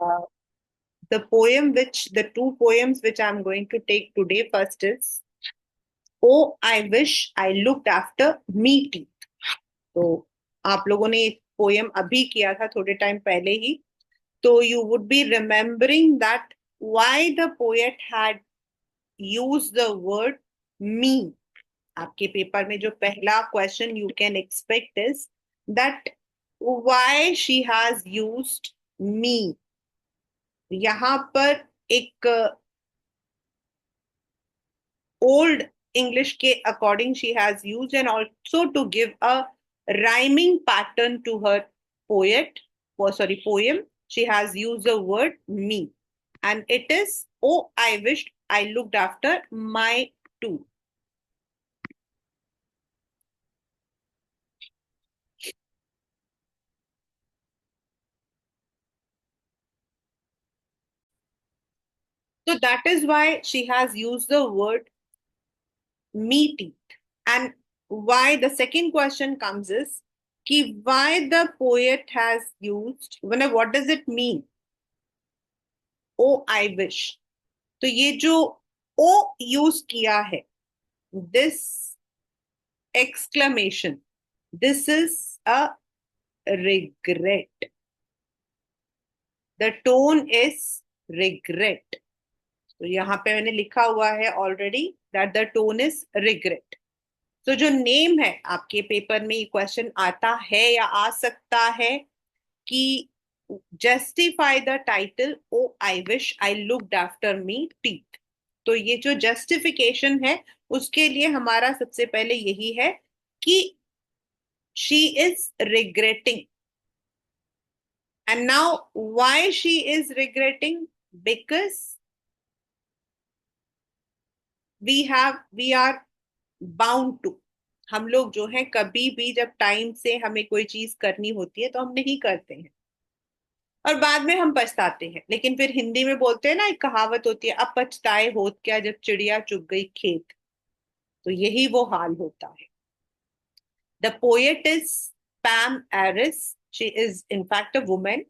Uh, the two poems which I'm going to take today first is Oh, I wish I looked after me teeth. तो आप लोगों ने poem अभी किया था थोड़े टाइम पहले ही, तो you would be remembering that why the poet had use the word me. आपके पेपर में जो पहला question you can expect is that why she has used me. यहाँ पर एक old English के according she has used, and also to give a rhyming pattern to her poem, she has used the word me, and it is oh I wished I looked after my two. So that is why she has used the word me teeth. And why the second question comes is कि why the poet has used, what does it mean? Oh I wish. तो ये जो ओ use किया है, this exclamation, this is a regret. The tone is regret. तो यहाँ पे मैंने लिखा हुआ है already that the tone is regret. तो जो नेम है आपके पेपर में ये क्वेश्चन आता है या आ सकता है कि justify the title oh I wish I looked after me teeth. तो ये जो जस्टिफिकेशन है उसके लिए हमारा सबसे पहले यही है कि she is regretting. And now why she is regretting? Because we are bound to. हम लोग जो है कभी भी जब टाइम से हमें कोई चीज करनी होती है तो हम नहीं करते हैं और बाद में हम पछताते हैं. लेकिन फिर हिंदी में बोलते हैं ना, एक कहावत होती है, अब पछताए होत क्या जब चिड़िया चुग गई खेत. तो यही वो हाल होता है. The poet is Pam Ayres. She is in fact a woman,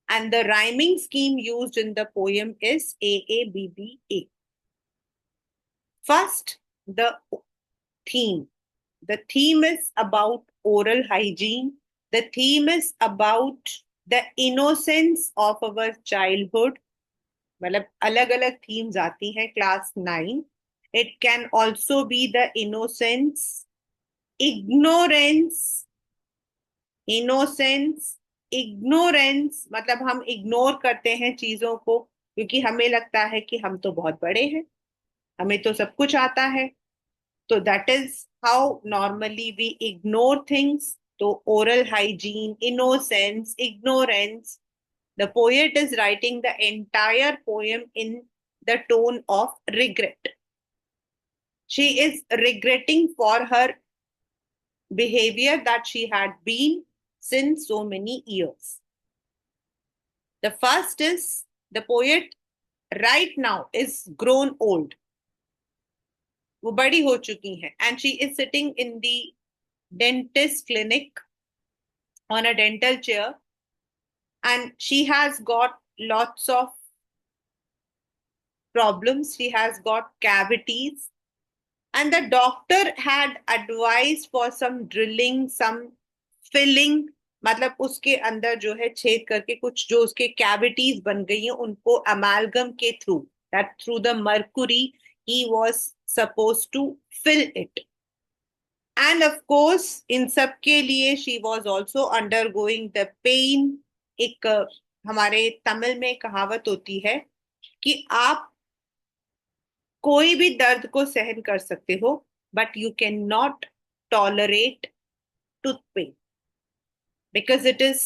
and the rhyming scheme used in the poem is AABBA. First, the theme. The theme is about oral hygiene. The theme is about the innocence of our childhood. मतलब अलग अलग themes आती हैं class 9. It can also be the innocence, ignorance. Innocence, ignorance मतलब हम ignore करते हैं चीजों को क्योंकि हमें लगता है कि हम तो बहुत बड़े हैं, हमें तो सब कुछ आता है. तो that is how normally we ignore things. तो oral hygiene, innocence, ignorance. The poet is writing the entire poem in the tone of regret. She is regretting for her behavior that she had been since so many years. The first is the poet right now is grown old. वो बड़ी हो चुकी हैं and she is sitting in the dentist clinic on a dental chair, and she has got lots of problems. She has got cavities, and the doctor had advised for some drilling, some filling. मतलब उसके अंदर जो है छेद करके कुछ जो उसके कैविटीज बन गई हैं उनको अमालगम के through, that through the mercury he was suppose to fill it. And of course इन सब के लिए she was also undergoing the pain. एक हमारे तमिल में कहावत होती है कि आप कोई भी दर्द को सहन कर सकते हो but you can not tolerate tooth pain, because it is,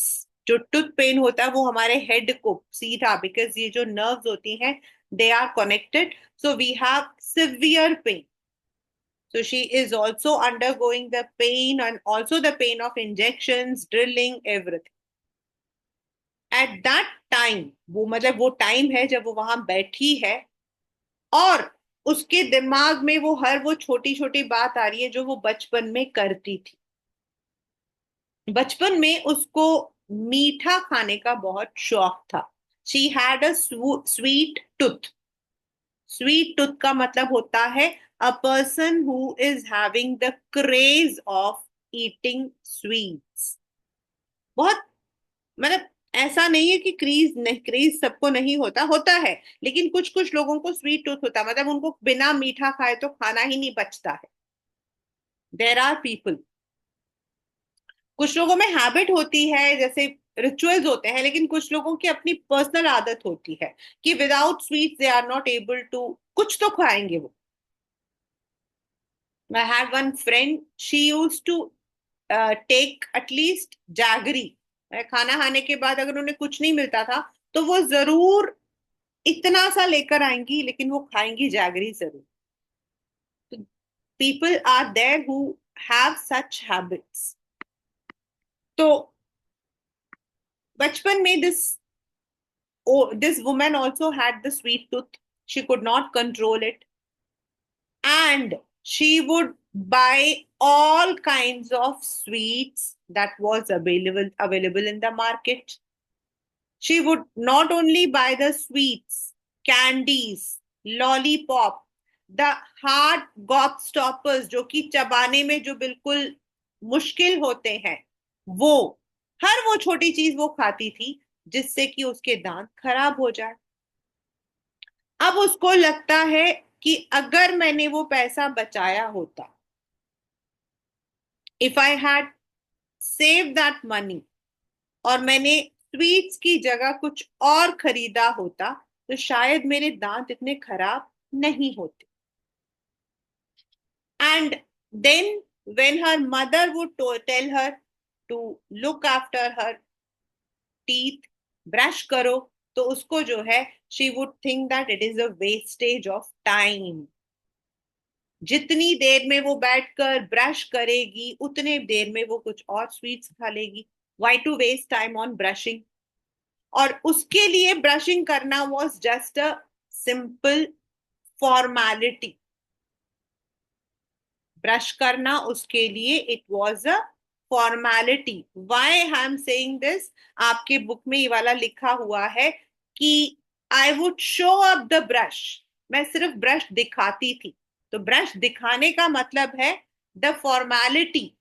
जो टूथ पेन होता है वो हमारे हेड को सीधा, बिकॉज ये जो नर्व्स होती हैं they are connected, so we have severe pain. So she is also undergoing the pain and also the pain of injections, drilling, everything. At that time, वो मतलब वो टाइम है जब वो वहां बैठी है और उसके दिमाग में वो छोटी छोटी बात आ रही है जो वो बचपन में करती थी. बचपन में उसको मीठा खाने का बहुत शौक था. She had a sweet tooth. Sweet tooth का मतलब होता है a person who is having the craze of eating sweets. बहुत, मतलब ऐसा नहीं है कि क्रीज नहीं, क्रेज सबको नहीं होता, होता है, लेकिन कुछ कुछ लोगों को स्वीट टूथ होता है, मतलब उनको बिना मीठा खाए तो खाना ही नहीं पचता है। देर आर पीपल, कुछ लोगों में हैबिट होती है, जैसे रिचुअल्स होते हैं, लेकिन कुछ लोगों की अपनी पर्सनल आदत होती है कि without sweet they are not able to, कुछ तो खाएंगे वो। I had one friend, she used to take at least jaggery. खाना खाने के बाद अगर उन्हें कुछ नहीं मिलता था तो वो जरूर इतना सा लेकर आएंगी, लेकिन वो खाएंगी जैगरी जरूर। People are there who have such habits. तो बचपन में this woman also had the sweet tooth. She could not control it, and she would buy all kinds of sweets that was available in the market. She would not only buy the sweets, candies, lollipop, the hard gobstoppers जो कि चबाने में जो बिल्कुल मुश्किल होते हैं, वो हर वो छोटी चीज वो खाती थी जिससे कि उसके दांत खराब हो जाए। अब उसको लगता है कि अगर मैंने वो पैसा बचाया होता, if I had save that money, और मैंने स्वीट्स की जगह कुछ और खरीदा होता, तो शायद मेरे दांत इतने खराब नहीं होते। And then when her mother would tell her to look after her teeth, brush करो, तो उसको जो है, she would think that it is a wastage of time। जितनी देर में वो बैठकर ब्रश करेगी उतने देर में वो कुछ और स्वीट्स खा लेगी। Why to waste time on brushing? और उसके लिए ब्रशिंग करना was just a simple formality. Brush करना उसके लिए it was a formality. Why I am saying this, आपके बुक में ये वाला लिखा हुआ है कि I would show up the brush. मैं सिर्फ ब्रश दिखाती थी। तो ब्रश दिखाने का मतलब है द फॉर्मेलिटी,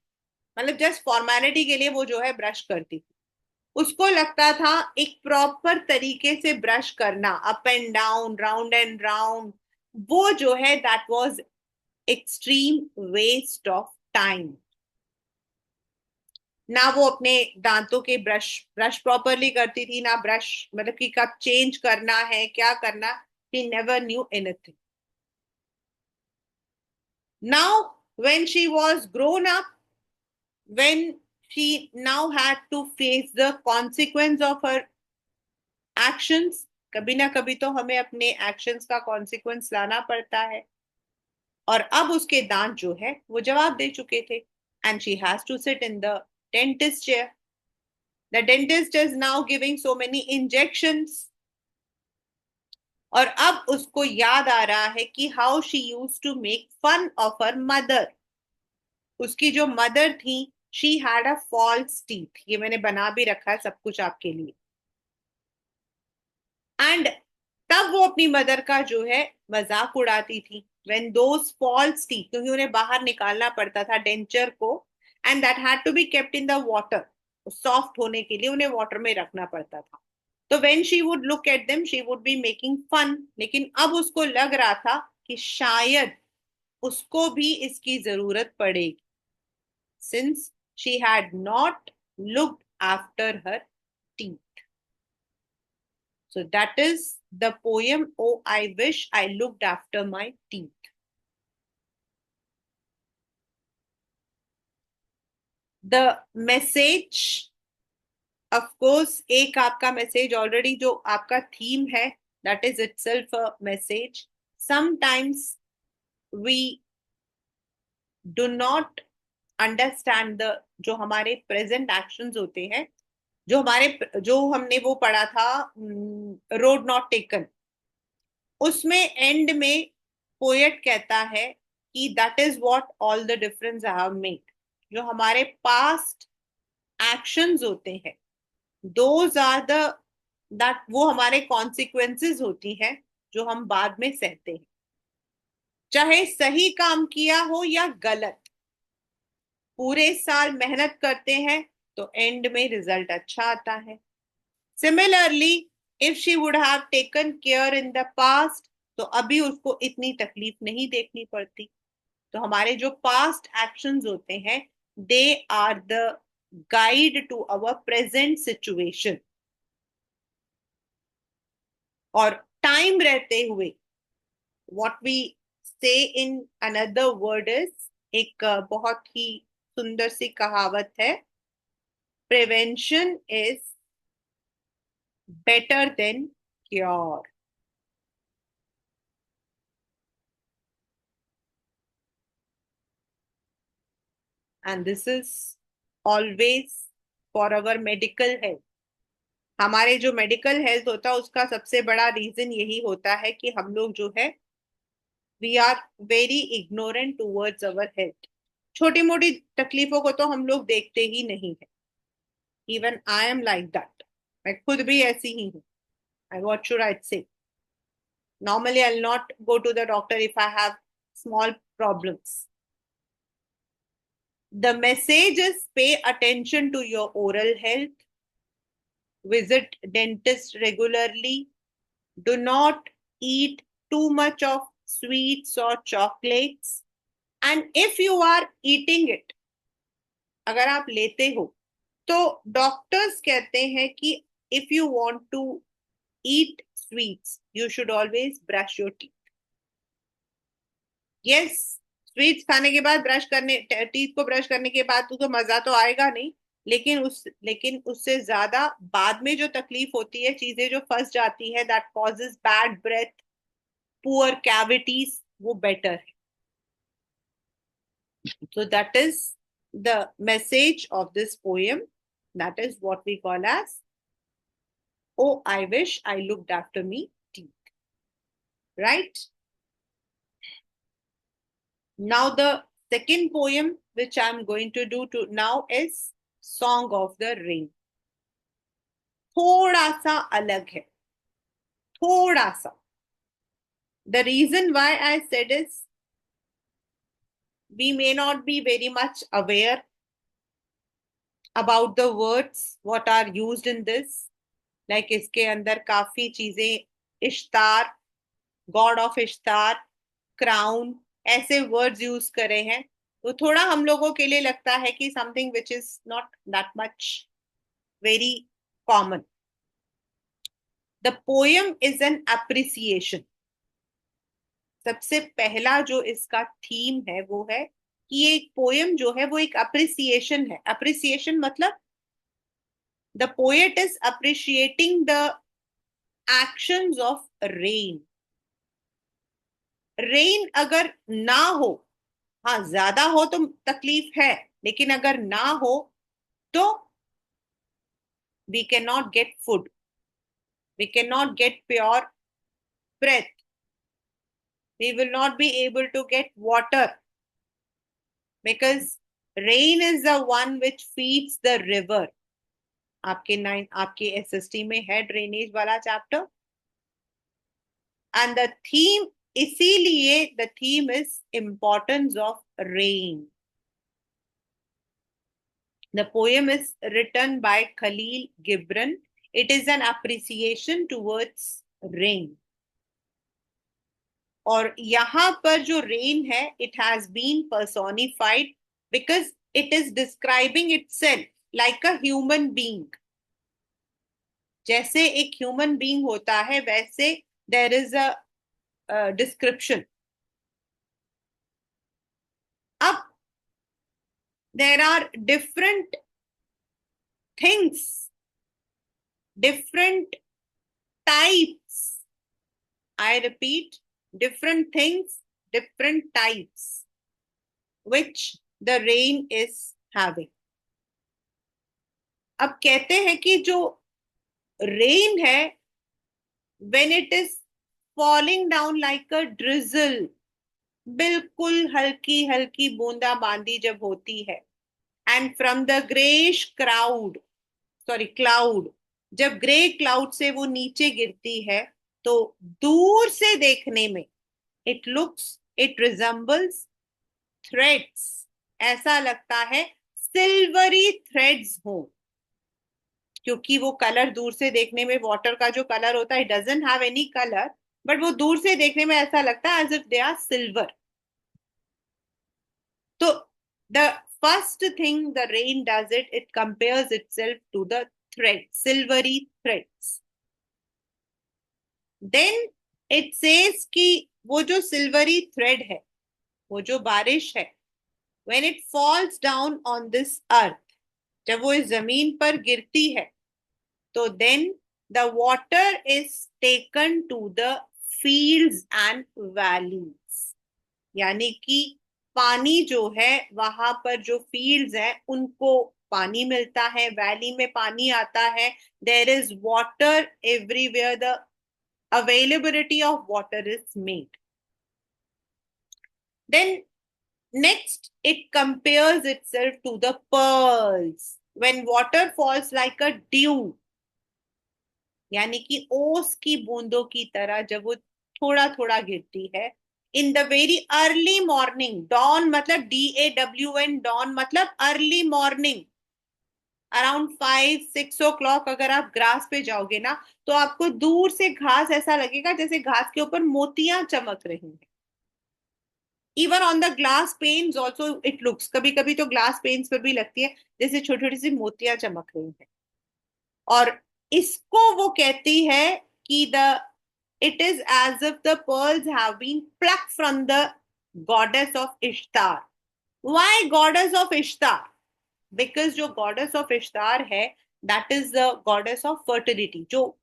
मतलब जस्ट फॉर्मेलिटी के लिए वो जो है ब्रश करती थी। उसको लगता था एक प्रॉपर तरीके से ब्रश करना, up and down, round and round, वो जो है that was extreme waste of time. ना वो अपने दांतों के ब्रश ब्रश प्रॉपरली करती थी, ना ब्रश मतलब कि कब चेंज करना है, क्या करना, he never knew anything. Now when she was grown up, when she now had to face the consequence of her actions, कभी ना कभी तो हमें अपने एक्शंस का कॉन्सिक्वेंस लाना पड़ता है, और अब उसके दांत जो है वो जवाब दे चुके थे। And she has to sit in the dentist chair. The dentist is now giving so many injections, और अब उसको याद आ रहा है कि how she use to make fun of her mother. उसकी जो मदर थी, she had a false teeth. ये मैंने बना भी रखा है सब कुछ आपके लिए। एंड तब वो अपनी मदर का जो है मजाक उड़ाती थी। when those false teeth, क्योंकि उन्हें बाहर निकालना पड़ता था डेंचर को, and that had to be kept in the water. Soft होने के लिए उन्हें वाटर में रखना पड़ता था। तो when she would look at them she would be making fun। लेकिन अब उसको लग रहा था कि शायद उसको भी इसकी जरूरत पड़ेगी, since she had not looked after her teeth। So that is the poem, Oh, I Wish I Looked After My Teeth। The message, of course, एक आपका मैसेज ऑलरेडी जो आपका थीम है, that is itself a message। Sometimes we do not understand the, जो हमारे present actions होते हैं, जो हमने वो पढ़ा था रोड नॉट टेकन, उसमें एंड में पोएट कहता है कि that is what all the difference I have made. जो हमारे पास्ट एक्शंस होते हैं, दोज आर द दैट वो हमारे कॉन्सिक्वेंसेस होती हैं जो हम बाद में सहते हैं, चाहे सही काम किया हो या गलत। पूरे साल मेहनत करते हैं तो एंड में रिजल्ट अच्छा आता है। Similarly, if she would have taken care in the past, तो अभी उसको इतनी तकलीफ नहीं देखनी पड़ती। तो हमारे जो पास्ट एक्शंस होते हैं, they are the guide to our present situation. और टाइम रहते हुए, व्हाट वी से इन अनदर वर्ड इज, एक बहुत ही सुंदर सी कहावत है, prevention is better than cure. And this is always for our medical health. हमारे जो मेडिकल हेल्थ होता है उसका सबसे बड़ा रीजन यही होता है कि हम लोग जो है, we are very ignorant towards our health. छोटी मोटी तकलीफों को तो हम लोग देखते ही नहीं है। Even I am like that, मैं खुद भी ऐसी ही हूँ। आई व्हाट शुड आई से, normally I'll not go to the doctor if I have small problems. The message is pay attention to your oral health, visit dentist regularly, do not eat too much of sweets or chocolates, and if you are eating it, अगर आप लेते हो, तो doctors कहते हैं कि if you want to eat sweets you should always brush your teeth. Yes, sweets खाने के बाद ब्रश करने, टीथ को ब्रश करने के बाद तो मजा तो आएगा नहीं, लेकिन उससे ज्यादा बाद में जो तकलीफ होती है, चीजें जो फंस जाती है, that causes bad breath, poor cavities, वो बेटर है। So that is the message of this poem. That is what we call as, oh, I wish I looked after me teeth. Right? Now the second poem which I'm going to do to now is Song of the Rain. थोड़ा सा अलग है, थोड़ा सा। The reason why I said is, we may not be very much aware about the words what are used in this. Like इसके अंदर काफी चीजें, इश्तार, गॉड ऑफ इश्तार, क्राउन, ऐसे वर्ड्स यूज करे हैं, तो थोड़ा हम लोगों के लिए लगता है कि something which is not that much very common. The poem is an appreciation. सबसे पहला जो इसका थीम है वो है कि ये एक पोयम जो है वो एक अप्रिसिएशन है। अप्रिसिएशन मतलब the poet is appreciating the actions of rain. Rain अगर ना हो, हाँ ज्यादा हो तो तकलीफ है, लेकिन अगर ना हो तो we cannot get food, we cannot get pure breath, we will not be able to get water, because rain is the one which feeds the river. आपके एसएसटी में है ड्रेनेज वाला चैप्टर। एंड द थीम, इसीलिए the theme is importance of rain. The poem is written by Khalil Gibran. It is an appreciation towards rain. और यहाँ पर जो rain है, it has been personified because it is describing itself like a human being. जैसे एक human being होता है, वैसे there is a description. अब there are different things, different types. I repeat, different things, different types, which the rain is having. अब कहते हैं कि जो रेन है, when it is falling down like a drizzle, बिल्कुल हल्की हल्की बूंदा बांदी जब होती है, and from the grayish cloud, जब ग्रे क्लाउड से वो नीचे गिरती है तो दूर से देखने में इट रिजेंबल्स थ्रेड्स, ऐसा लगता है सिल्वरी थ्रेड्स हो, क्योंकि वो कलर दूर से देखने में, वाटर का जो कलर होता है doesn't have any colour, but वो दूर से देखने में ऐसा लगता है as if they are silver. तो the first thing the rain does it compares itself to the thread, silvery threads. Then it says कि वो जो सिल्वरी थ्रेड है, वो जो बारिश है, when it falls down on this earth, जब वो इस जमीन पर गिरती है, तो then the water is taken to the fields and valleys, यानी कि पानी जो है वहां पर जो फील्ड्स हैं उनको पानी मिलता है, वैली में पानी आता है, there is water everywhere, the availability of water is made. Then next, it compares itself to the pearls. When water falls like a dew, यानी कि ओस की बूंदों की तरह जब वो थोड़ा थोड़ा गिरती है, in the very early morning, dawn मतलब DAWN, डॉन मतलब अर्ली मॉर्निंग, अराउंड 5-6 o'clock अगर आप ग्रास पे जाओगे ना, तो आपको दूर से घास ऐसा लगेगा जैसे घास के ऊपर मोतियां चमक रही हैं। Even on the glass panes also it looks, कभी कभी तो ग्लास पेन्स पर भी लगती है जैसे छोटी छोटी सी मोतियां चमक रही हैं। और इसको वो कहती है कि the it is as if the pearls have been plucked from the goddess of Ishtar. Why goddess of Ishtar? Because जो गॉडेस ऑफ इश्तार है, that is the goddess of fertility, जो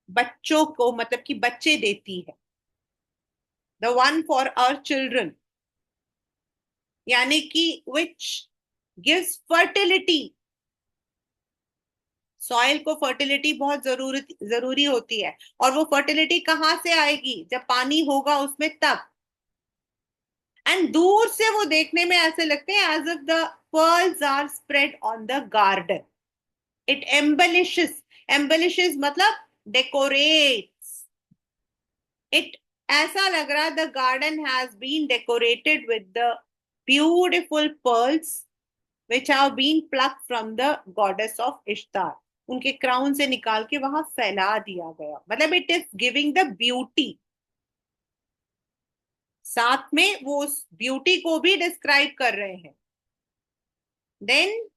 बच्चों को मतलब कि बच्चे देती है, the one for our children, यानी कि विच गिव्स फर्टिलिटी। सॉइल को फर्टिलिटी बहुत जरूरी होती है, और वो फर्टिलिटी कहाँ से आएगी? जब पानी होगा उसमें तब। एंड दूर से वो देखने में ऐसे लगते हैं as if the pearls are spread on the garden. It embellishes, embellishes मतलब डेकोरेट्स इट, ऐसा लग रहा the garden has been decorated with the beautiful pearls which have been plucked from the goddess of Ishtar, उनके crown से निकाल के वहां फैला दिया गया, मतलब it is giving the beauty, साथ में वो उस ब्यूटी को भी डिस्क्राइब कर रहे हैं। Then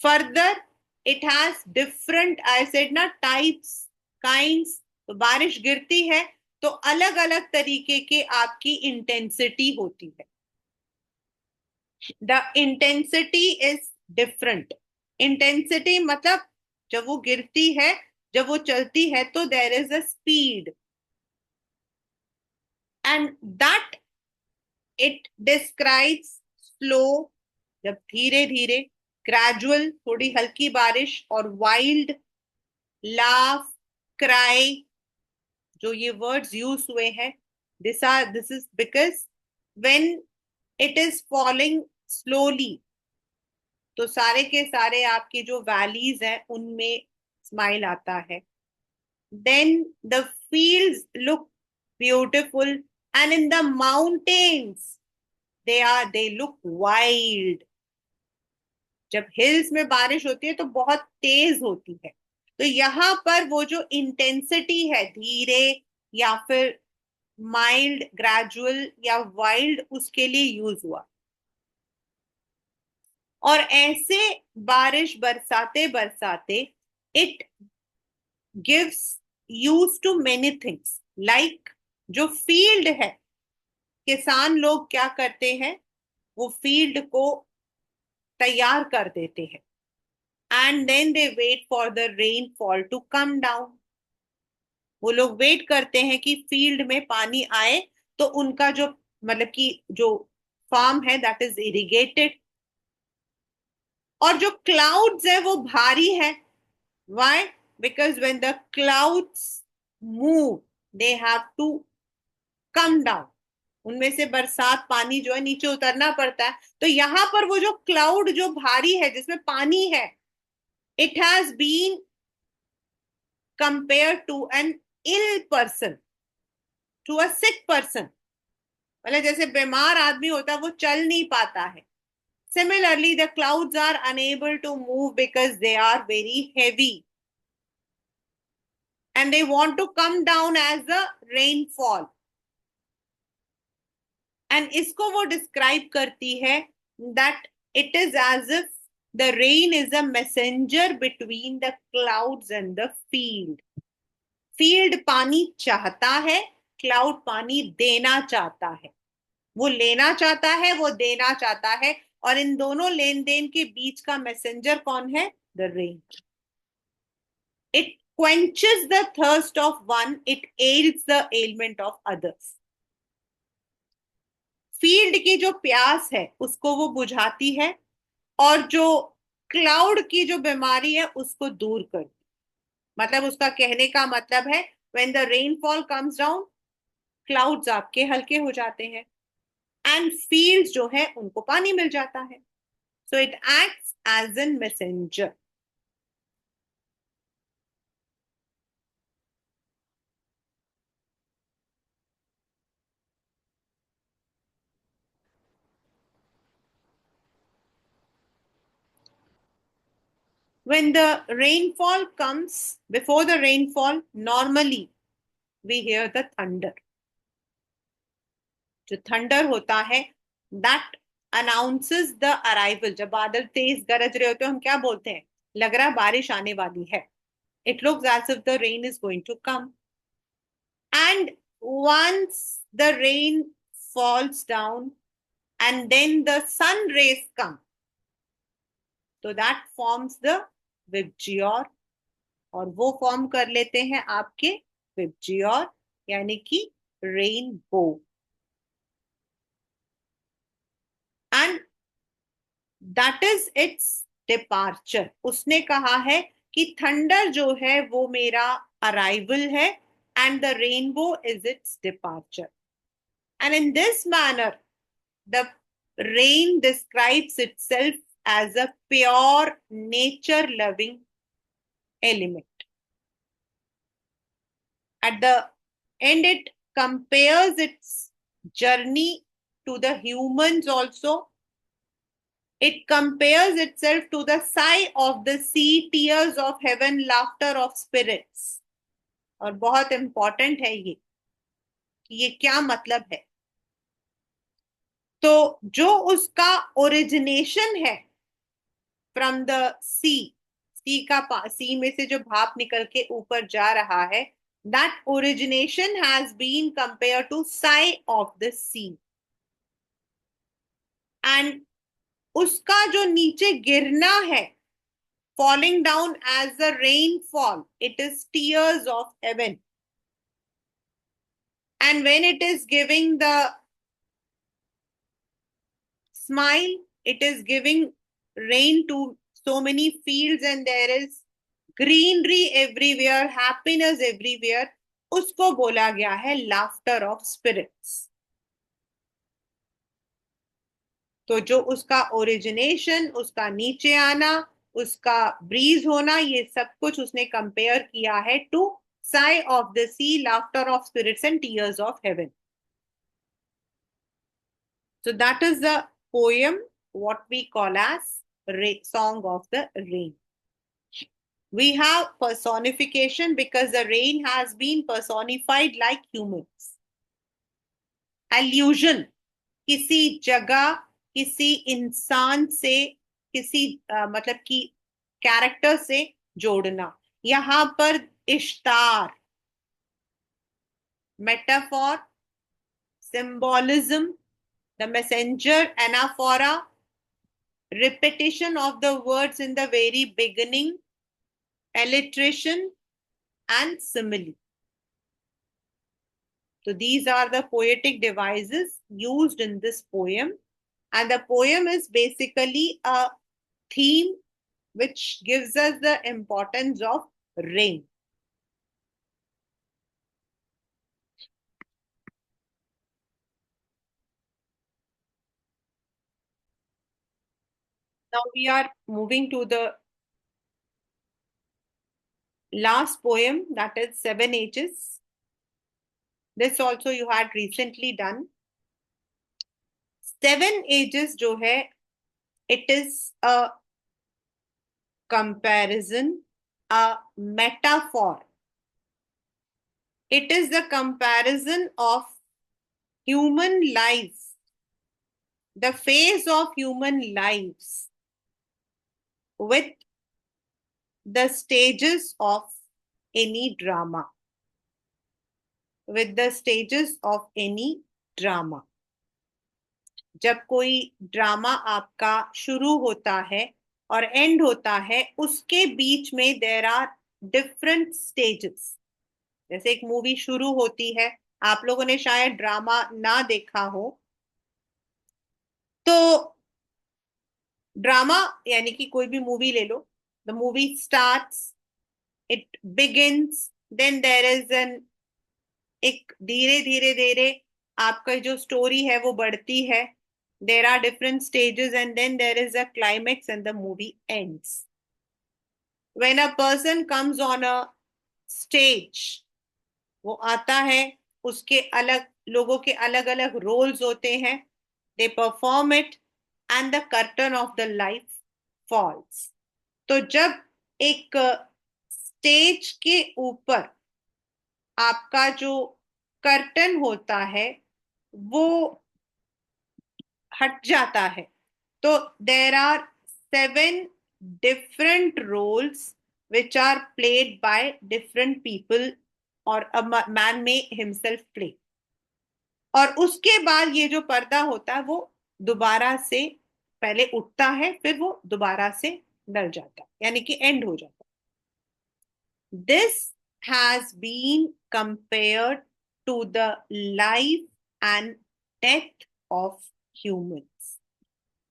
further it has different, I said ना, टाइप्स, काइंड्स। तो बारिश गिरती है तो अलग अलग तरीके के आपकी इंटेंसिटी होती है, the intensity is different. Intensity मतलब जब वो गिरती है, जब वो चलती है, तो देर is a speed, and that it describes slow, जब धीरे धीरे, ग्रेजुअल थोड़ी हल्की बारिश, और वाइल्ड, लाफ, क्राई, जो ये वर्ड्स यूज हुए हैं, this is because when it is falling slowly, तो सारे के सारे आपके जो वैलीज हैं उनमें स्माइल आता है। Then the fields look beautiful, and in the mountains they look wild. जब हिल्स में बारिश होती है तो बहुत तेज होती है, तो यहाँ पर वो जो इंटेंसिटी है, धीरे या फिर माइल्ड, ग्रेजुअल या वाइल्ड, उसके लिए यूज हुआ। और ऐसे बारिश बरसाते बरसाते it gives use to many things, like जो फील्ड है, किसान लोग क्या करते हैं, वो फील्ड को तैयार कर देते हैं, and then they wait for the rainfall to come down. वो लोग वेट करते हैं कि फील्ड में पानी आए, तो उनका जो मतलब कि जो फार्म है दैट इज इरिगेटेड। और जो क्लाउड्स है वो भारी है, why? Because when the clouds move they have to come down, उनमें से बरसात पानी जो है नीचे उतरना पड़ता है। तो यहाँ पर वो जो क्लाउड जो भारी है जिसमें पानी है, It has been compared to an ill person, to a sick person. मतलब जैसे बीमार आदमी होता है वो चल नहीं पाता है. Similarly, the clouds are unable to move because they are very heavy and they want to come down as a rainfall. And इसको वो describe करती है that it is as if the rain is a messenger between the clouds and the field. Field पानी चाहता है, cloud पानी देना चाहता है. वो लेना चाहता है, वो देना चाहता है, और इन दोनों लेन देन के बीच का मैसेंजर कौन है? The rain. It quenches the thirst of one, it ails the ailment of others. Field की जो प्यास है उसको वो बुझाती है, और जो क्लाउड की जो बीमारी है उसको दूर करती. मतलब उसका कहने का मतलब है when the rainfall comes down, clouds आपके हल्के हो जाते हैं एंड फील्ड्स जो है उनको पानी मिल जाता है. So it acts as an messenger. When the rainfall comes, before the rainfall, normally we hear the thunder. जो थंडर होता है दैट अनाउंसेस द अराइवल. जब बादल तेज गरज रहे होते हैं हम क्या बोलते हैं? लग रहा बारिश आने वाली है. It looks as if the rain is going to come. And once the rain falls down and then the sun rays come, so that forms the VIBGYOR. और वो फॉर्म कर लेते हैं आपके विबजियोर, यानी कि rainbow. And that is it's departure. उसने कहा है कि थंडर जो है वो मेरा अराइवल है and the rainbow is it's departure. And in this manner the rain describes itself as a pure nature loving element. At the end, it compares its journey to the humans also. It compares itself to the sigh of the sea, tears of heaven, laughter of spirits. और बहुत important है ये क्या मतलब है? तो जो उसका ओरिजिनेशन है फ्रॉम द सी में से जो भाप निकल के ऊपर जा रहा है, that origination has been compare to sigh of the sea. And उसका जो नीचे गिरना है, falling down as a rainfall, it is tears of heaven. And when it is giving the smile, it is giving rain to so many fields and there is greenery everywhere, happiness everywhere. उसको बोला गया है laughter of spirits. तो जो उसका origination, उसका नीचे आना, उसका ब्रीज होना, ये सब कुछ उसने कंपेयर किया है to sigh of the sea, laughter of spirits and tears of heaven. So that is the poem, what we call as Song of the Rain. We have personification because the rain has been personified like humans. Allusion, किसी जगह, किसी इंसान से, किसी मतलब कि character से जोड़ना. यहां पर इश्तार, metaphor, symbolism, the messenger, anaphora, repetition of the words in the very beginning, alliteration, and simile. So these are the poetic devices used in this poem. And the poem is basically a theme which gives us the importance of rain. Now we are moving to the last poem, that is Seven Ages. This also you had recently done. Seven Ages जो है, it is a comparison, a metaphor. It is the comparison of human lives, the phase of human lives with the stages of any drama. With the stages of any drama. जब कोई drama आपका शुरू होता है और and होता है, उसके बीच में देयर आर डिफरेंट स्टेजेस. जैसे एक मूवी शुरू होती है, आप लोगों ने शायद ड्रामा ना देखा हो, तो ड्रामा यानी कि कोई भी मूवी ले लो. The movie starts, it begins, then there is an, एक धीरे धीरे धीरे आपका जो स्टोरी है वो बढ़ती है. There are different stages and then there is a climax and the movie ends. When a person comes on a stage, वो आता है, उसके अलग लोगों के अलग अलग रोल्स होते हैं, they perform it and the curtain of the life falls. तो जब एक स्टेज के ऊपर आपका जो कर्टन होता है वो हट जाता है, तो there are 7 different roles which are played by different people और अ मैन में हिमसेल्फ प्ले. और उसके बाद ये जो पर्दा होता है वो दोबारा से पहले उठता है, फिर वो दोबारा से डल जाता है, यानी कि एंड हो जाता है. This has been compared to the life and death of humans.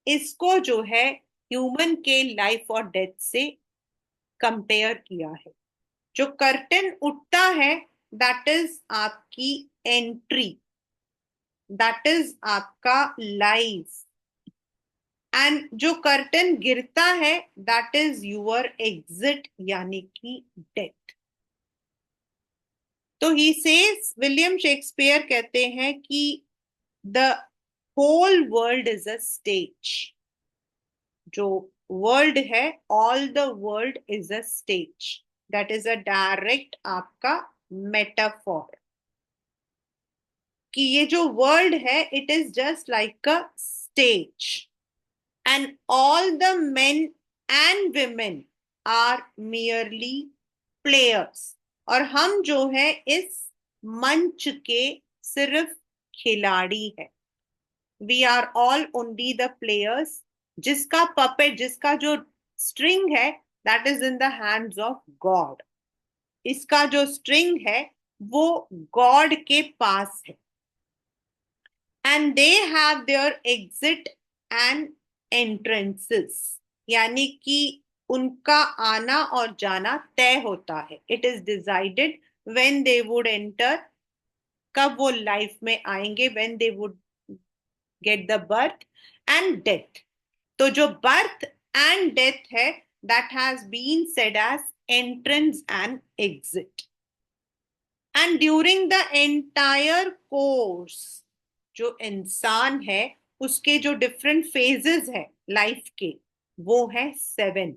इसको जो है ह्यूमन के लाइफ और डेथ से कंपेयर किया है. जो कर्टन उठता है दैट इज आपकी एंट्री, दैट इज आपका लाइफ, एंड जो कर्टन गिरता है दैट इज यूर एग्जिट, यानी कि डेथ. तो ही सेज, विलियम शेक्सपियर कहते हैं कि the whole world is a stage. जो वर्ल्ड है, all the world is a stage. That is a direct आपका मेटाफॉर कि ये जो वर्ल्ड है it is just like a stage and all the men and women are merely players. और हम जो है इस मंच के सिर्फ खिलाड़ी है. We are all only the players. जिसका पपेट, जिसका जो स्ट्रिंग है that is in the hands of God. इसका जो स्ट्रिंग है वो गॉड के पास है. And they have their exit and entrances, यानी कि उनका आना और जाना तय होता है. It is decided when they would enter, कब वो लाइफ में आएंगे, when they would get the birth and death. तो जो बर्थ एंड डेथ है that has been said as entrance and exit. And during the entire course, जो इंसान है उसके जो डिफरेंट फेजेस है लाइफ के, वो है 7.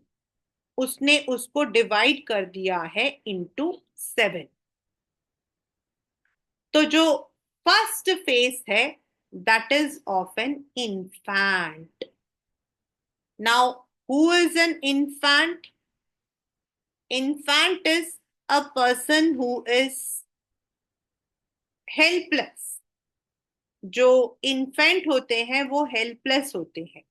उसने उसको डिवाइड कर दिया है इनटू 7. तो जो फर्स्ट फेज है that is of an infant. Now who is an infant? Infant is a person who is helpless. जो इन्फेंट होते हैं वो हेल्पलेस होते हैं.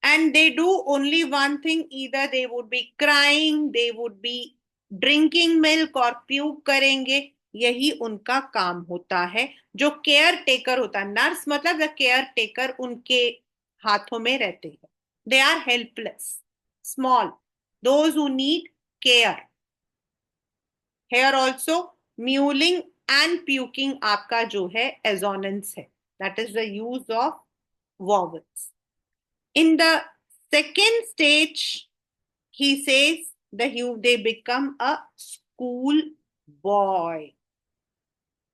And they do only one thing, either they would be crying, they would be drinking milk और puke करेंगे. यही उनका काम होता है. जो केयर टेकर होता है, नर्स मतलब द केयर टेकर, उनके हाथों में रहते हैं. They are helpless, small, those who need care. Here also mewling and puking आपका जो है एजोनेंस है, that is the use of vowels. In the second stage he says they become a school boy.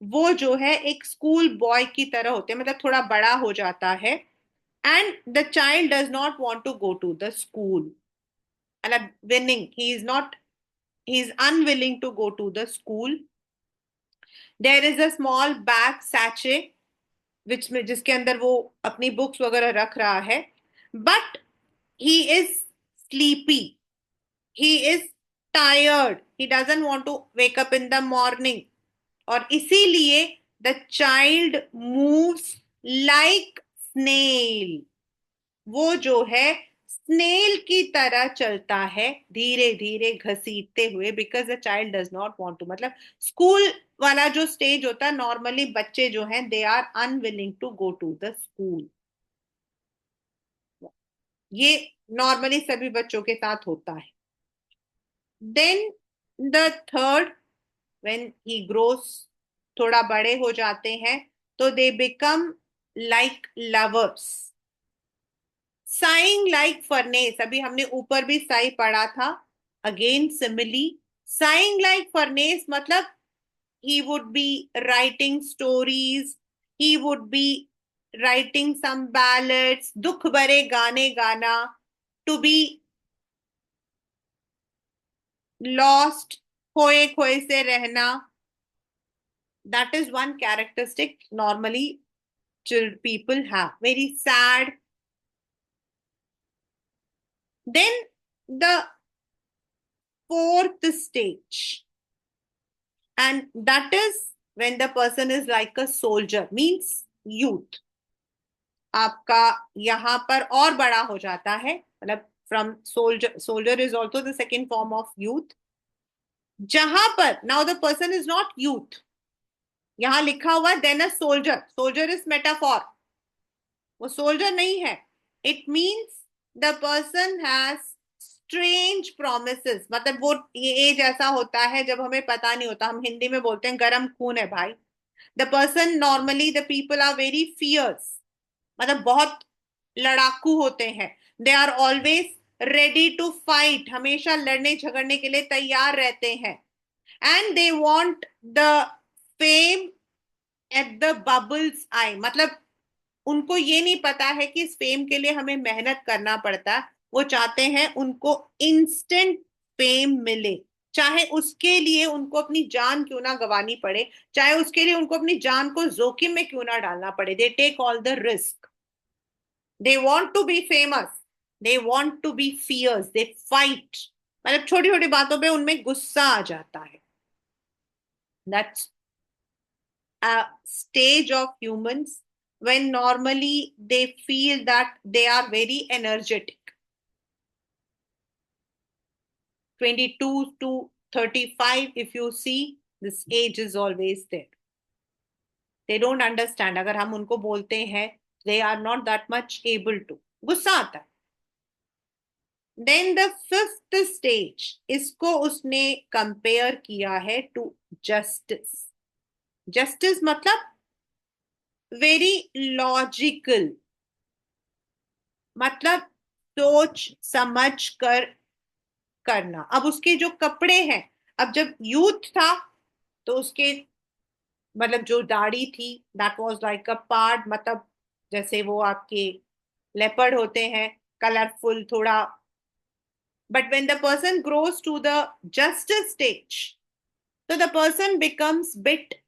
वो जो है एक school boy की तरह होते हैं, मतलब थोड़ा बड़ा हो जाता है। And the child does not want to go to the school, मतलब whining, he is unwilling to go to the school. There is a small bag satchel which में, जिसके अंदर वो अपनी बुक्स वगैरह रख रहा है। But he is sleepy, he is tired, he doesn't want to wake up in the morning. और इसीलिए the child moves like snail. वो जो है स्नेल की तरह चलता है, धीरे धीरे घसीटते हुए, because the child does not want to, मतलब स्कूल वाला जो स्टेज होता है, नॉर्मली बच्चे जो हैं they are unwilling to go to the school. ये नॉर्मली सभी बच्चों के साथ होता है। Then the third, when he grows, थोड़ा बड़े हो जाते हैं, तो they become like lovers, sighing like furnace. अभी हमने ऊपर भी साई पढ़ा था, again simile. Sighing like furnace मतलब he would be writing stories, he would be writing some ballads, दुख भरे गाने गाना, to be lost, खोए खोए से रहना। That is one characteristic normally child people have, very sad. Then the fourth stage, and that is when the person is like a soldier, means youth। आपका यहाँ पर और बड़ा हो जाता है, मतलब from soldier, soldier is also the second form of youth. जहां पर now the person is not youth, यहां लिखा हुआ then a soldier, soldier is metaphor, वो सोल्जर नहीं है। It means the person has strange promises, मतलब वो ये एज ऐसा होता है जब हमें पता नहीं होता, हम हिंदी में बोलते हैं गरम खून है भाई। The person, normally the people are very fierce, मतलब बहुत लड़ाकू होते हैं। They are always ready to fight, हमेशा लड़ने झगड़ने के लिए तैयार रहते हैं। And they want the fame at the bubbles eye, मतलब उनको ये नहीं पता है कि इस फेम के लिए हमें मेहनत करना पड़ता है। वो चाहते हैं उनको इंस्टेंट फेम मिले, चाहे उसके लिए उनको अपनी जान क्यों ना गंवानी पड़े, चाहे उसके लिए उनको अपनी जान को जोखिम में क्यों ना डालना पड़े। They take all the risk, they want to be famous, they want to be fierce, they fight. मतलब छोटी छोटी बातों पे उनमें गुस्सा आ जाता है। That's a stage of humans when normally they feel that they are very energetic. 22 to 35, if you see, this age is always there. They don't understand, अगर हम उनको बोलते हैं, they are not that much able to, गुस्सा आता है। Then the fifth stage, इसको उसने कंपेयर किया है टू जस्टिस। जस्टिस मतलब वेरी लॉजिकल, मतलब सोच समझ कर करना। अब उसके जो कपड़े हैं, अब जब यूथ था तो उसके, मतलब जो दाढ़ी थी, that was like a part, मतलब जैसे वो आपके लेपर्ड होते हैं, कलरफुल थोड़ा। But when the person grows to the justice stage, तो the person becomes bit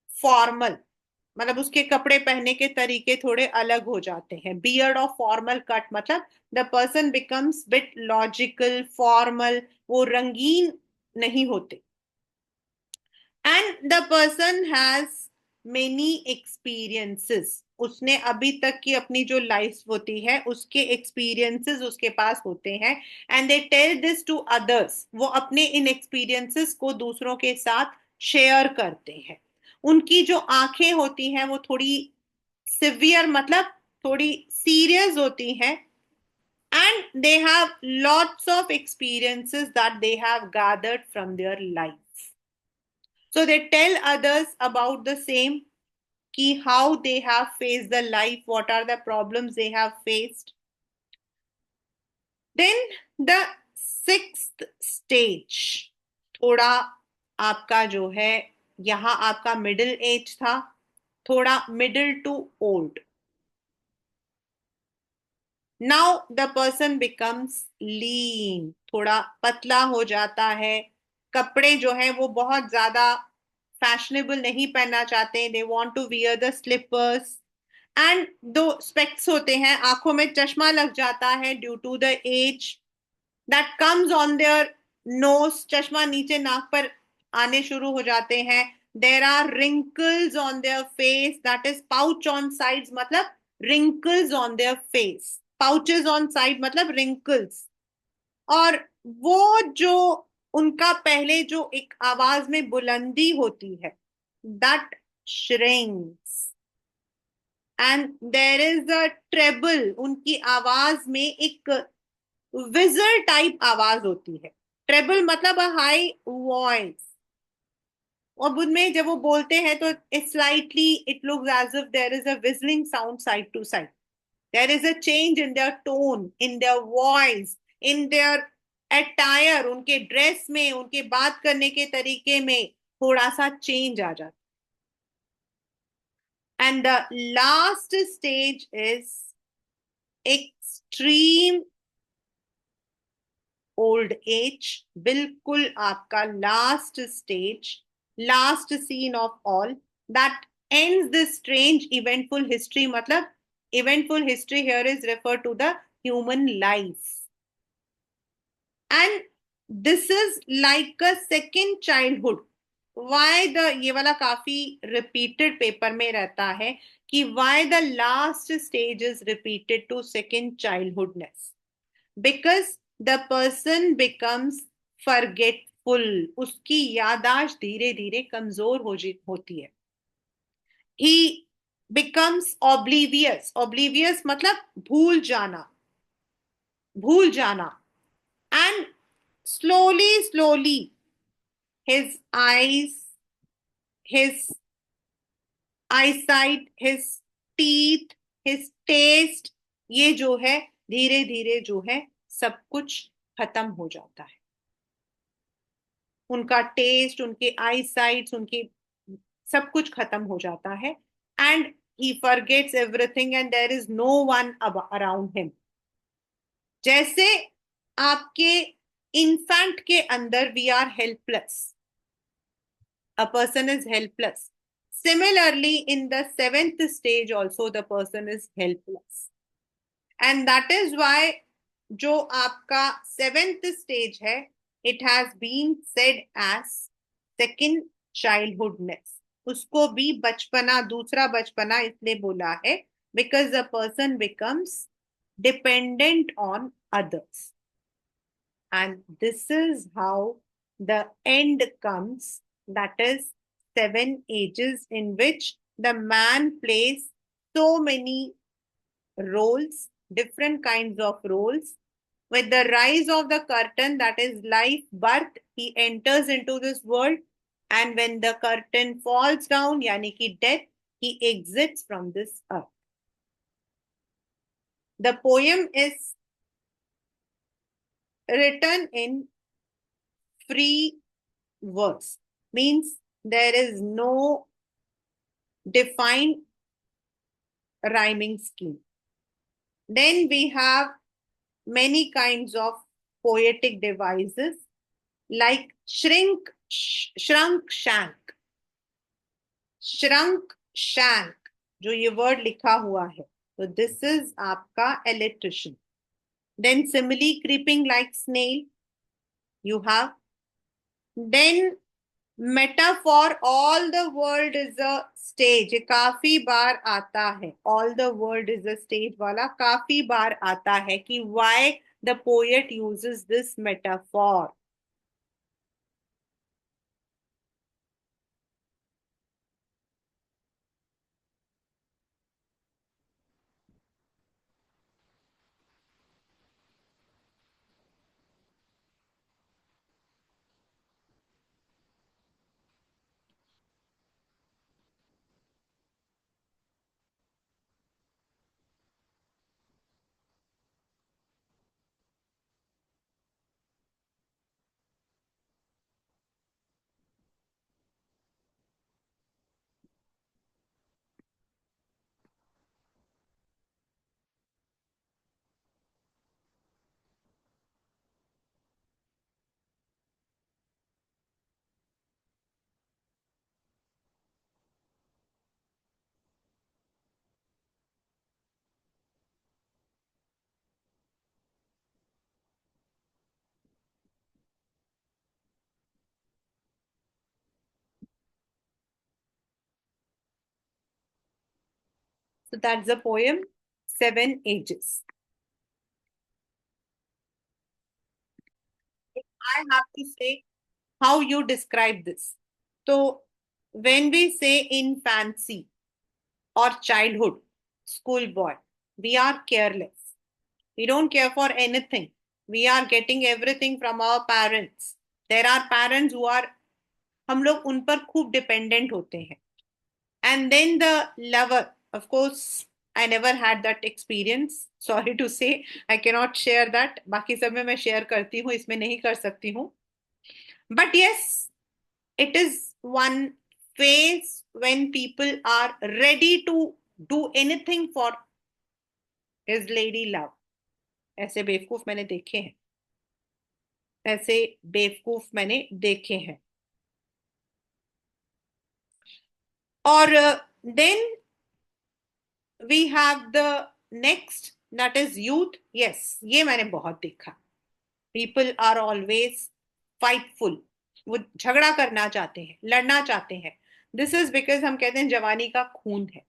formal, मतलब उसके कपड़े पहनने के तरीके थोड़े अलग हो जाते हैं। बियर्ड और फॉर्मल कट, मतलब the person becomes bit logical formal, वो रंगीन नहीं होते। And the person has many experiences, उसने अभी तक की अपनी जो लाइफ होती है उसके एक्सपीरियंसेस उसके पास होते हैं। And they tell this to others, वो अपने इन एक्सपीरियंसेस को दूसरों के साथ शेयर करते हैं। उनकी जो आंखें होती हैं वो थोड़ी सिवियर, मतलब थोड़ी सीरियस होती हैं। And they have lots of experiences that they have gathered from their life, so they tell others about the same, ki how they have faced the life, what are the problems they have faced. Then the sixth stage, थोड़ा आपका जो है, यहाँ आपका middle age था, थोड़ा middle to old. Now the person becomes lean, थोड़ा पतला हो जाता है। कपड़े जो है वो बहुत ज्यादा फैशनेबल नहीं पहनना चाहते, they want to wear the slippers. And दो स्पेक्स होते हैं, आंखों में चश्मा लग जाता है due to the age that comes on their nose, चश्मा नीचे नाक पर आने शुरू हो जाते हैं। There are wrinkles on their face, that is pouch on sides, मतलब wrinkles on their face, pouches on side मतलब रिंकल्स। और वो जो उनका पहले जो एक आवाज में बुलंदी होती है, that shrinks. And there is a treble, उनकी आवाज में एक विजल टाइप आवाज होती है। ट्रेबल मतलब अ हाई वॉइस। और उनमें जब वो बोलते हैं तो slightly it looks as if there is a whistling sound side to side. There is a change in their tone, in their voice, in their attire, उनके ड्रेस में, उनके बात करने के तरीके में थोड़ा सा चेंज आ जाता है। And the last stage is extreme old age, बिल्कुल आपका last stage, last scene of all, that ends this strange eventful history. मतलब eventful history here is refer to the human life. And this is like a second childhood. Why the, ये वाला काफी repeated paper में रहता है कि why the last stage is repeated to second childhoodness, because the person becomes forgetful, उसकी यादाश्त धीरे धीरे कमजोर होती है। ही बिकम्स ऑब्लीवियस, ऑब्लीवियस मतलब भूल जाना, भूल जाना। And slowly slowly his eyes, his eyesight, his teeth, his taste, ये जो है धीरे धीरे जो है सब कुछ खत्म हो जाता है। उनका टेस्ट, उनके आई साइट्स, उनकी सब कुछ खत्म हो जाता है। And he forgets everything and there is no one around him. जैसे आपके इन्फेंट के अंदर we are helpless, a person is helpless. Similarly, in the seventh stage also the person is helpless. And that is why जो आपका seventh stage है, it has been said as second childhoodness. उसको भी बचपना, दूसरा बचपना इसलिए बोला है because the person becomes dependent on others. And this is how the end comes. That is seven ages in which the man plays so many roles, different kinds of roles. With the rise of the curtain, that is life, birth, he enters into this world. And when the curtain falls down, yani ki death, he exits from this earth. The poem is written in free verse, means there is no defined rhyming scheme. Then we have many kinds of poetic devices like shrunk, shank, shrunk, shank, जो ये word लिखा हुआ है, तो this is आपका electrician. Then simile, creeping like snail, you have. Then metaphor, all the world is a stage, ये काफी बार आता है। All the world is a stage वाला काफी बार आता है कि why the poet uses this metaphor. So that's the poem Seven Ages. I have to say how you describe this. So when we say infancy or childhood, schoolboy, we are careless. We don't care for anything. We are getting everything from our parents. There are parents who are, हम लोग उन पर खूब dependent होते हैं. And then the lover, of course, I never had that experience. Sorry to say, I cannot share that. बाकी सब में मैं share करती हूँ, इसमें नहीं कर सकती हूँ. But yes, it is one phase when people are ready to do anything for his lady love. ऐसे बेवकूफ मैंने देखे हैं. ऐसे बेवकूफ मैंने देखे हैं. और then we have the next, that is youth. Yes, ये मैंने बहुत देखा. People are always fightful. वो झगड़ा करना चाहते हैं, लड़ना चाहते हैं. This is because हम कहते हैं जवानी का खून है.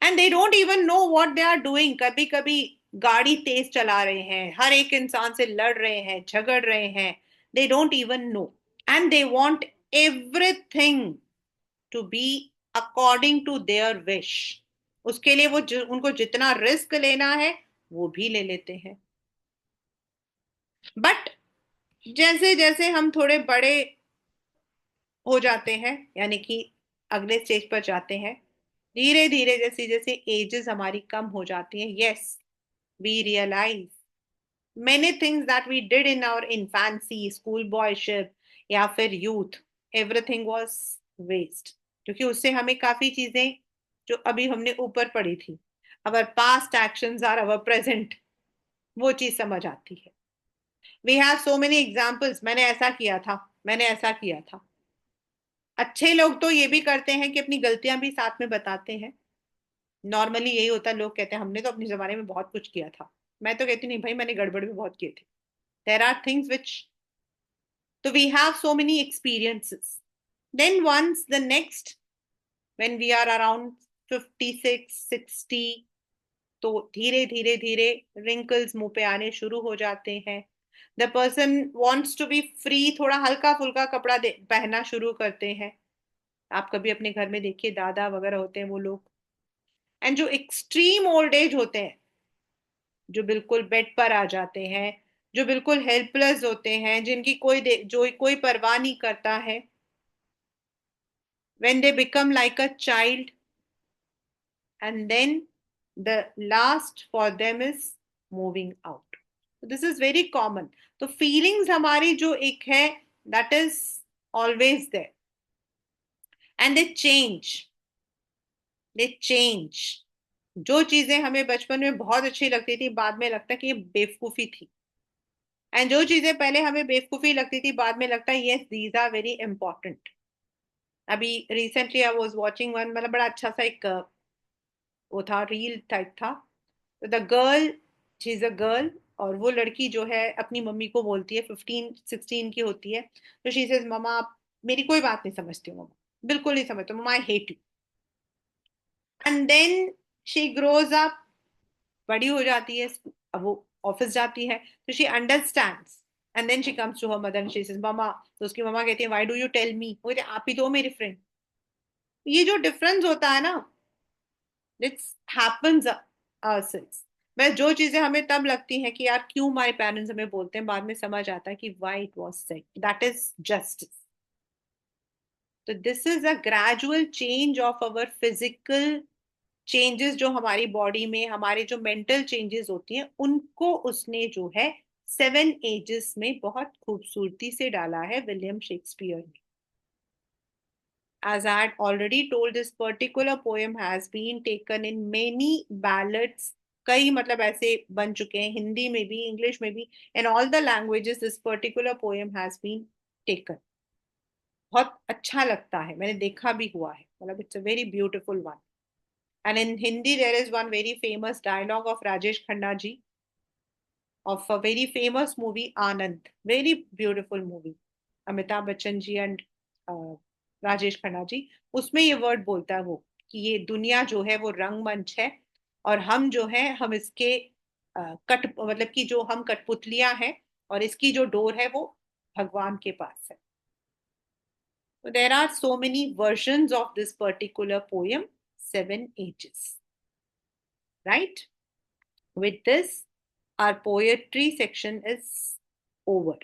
And they don't even know what they are doing. कभी कभी गाड़ी तेज चला रहे हैं, हर एक इंसान से लड़ रहे हैं, झगड़ रहे हैं. They don't even know. And they want everything to be according to their wish. उसके लिए वो उनको जितना रिस्क लेना है वो भी ले लेते हैं. बट जैसे जैसे हम थोड़े बड़े हो जाते हैं, यानी कि अगले स्टेज पर जाते हैं, धीरे धीरे जैसे जैसे एजेस हमारी कम हो जाती हैं, yes, we realise many things that we did in our infancy, school boyship या फिर youth, everything was waste. क्योंकि उससे हमें काफी चीजें जो अभी हमने ऊपर पढ़ी थी, our past actions are our present, वो चीज समझ आती है. We have so many examples. मैंने ऐसा किया था, मैंने ऐसा किया था. अच्छे लोग तो ये भी करते हैं कि अपनी गलतियां भी साथ में बताते हैं. नॉर्मली यही होता है, लोग कहते हैं हमने तो अपने जमाने में बहुत कुछ किया था. मैं तो कहती नहीं भाई, मैंने गड़बड़ भी बहुत किए थे. There are things which, so we have so many experiences. Then once the next, when we are around 56, 60, तो धीरे धीरे धीरे wrinkles मुंह पे आने शुरू हो जाते हैं. The person wants to be free, थोड़ा हल्का फुल्का कपड़ा पहनना शुरू करते हैं. आप कभी अपने घर में देखिए, दादा वगैरह होते हैं वो लोग. एंड जो एक्सट्रीम ओल्ड एज होते हैं, जो बिल्कुल बेड पर आ जाते हैं, जो बिल्कुल हेल्पलेस होते हैं, जिनकी जो कोई परवाह नहीं करता है, when they become like a child, and then the last for them is moving out. So this is very common. तो feelings हमारी जो एक है, that is always there, and they change. जो चीजें हमें बचपन में बहुत अच्छी लगती थी, बाद में लगता है कि ये बेवकूफी थी. एंड जो चीजें पहले हमें बेवकूफी लगती थी, बाद में लगता है yes, these are very important. अभी recently I was watching one, मतलब बड़ा अच्छा सा एक वो था, रील टाइप था. The girl, she is a girl, और वो लड़की जो है अपनी मम्मी को बोलती है, 15 16 की होती है, तो शी सेज मम्मा आप मेरी कोई बात नहीं समझती हो, मम्मा बिल्कुल नहीं समझते, mama I hate you. And then she grows up, बड़ी हो जाती है, अब वो ऑफिस जाती है, तो she understands. And then she comes to her mother and she says mama, तो उसकी मम्मा कहती है why do you tell me, वो कहते हैं, आप ही तो हो मेरी फ्रेंड. ये जो डिफरेंस होता है ना, इट्स हैपेंस आवरसेल्व्स. मैं जो चीजें हमें तब लगती हैं कि यार क्यों हमारे पेरेंट्स हमें बोलते हैं, बाद में समझ आता है कि why it was said, that is justice. तो this is a gradual change of our physical changes, जो हमारी बॉडी में, हमारे जो मेंटल चेंजेस होती हैं, उनको उसने जो है 7 एजेस में बहुत खूबसूरती से डाला है, विलियम शेक्सपियर ने. As I had already told, this particular poem has been taken in many ballads. कई मतलब ऐसे बन चुके हैं, हिंदी में भी, इंग्लिश में भी, in all the languages this particular poem has been taken. बहुत अच्छा लगता है, मैंने देखा भी हुआ है, मतलब it's a very beautiful one. And in Hindi there is one very famous dialogue of Rajesh Khanna ji of a very famous movie Anand, very beautiful movie. Amitabh Bachchan ji and Rajesh Khanna ji, उसमें ये वर्ड बोलता है वो, कि ये दुनिया जो है वो रंगमंच है, और हम जो है हम इसके कट मतलब कि जो हम कठपुतलियां हैं और इसकी जो डोर है वो भगवान के पास है. So there are so many versions of this particular poem, Seven Ages. Right? With this, our poetry section is over.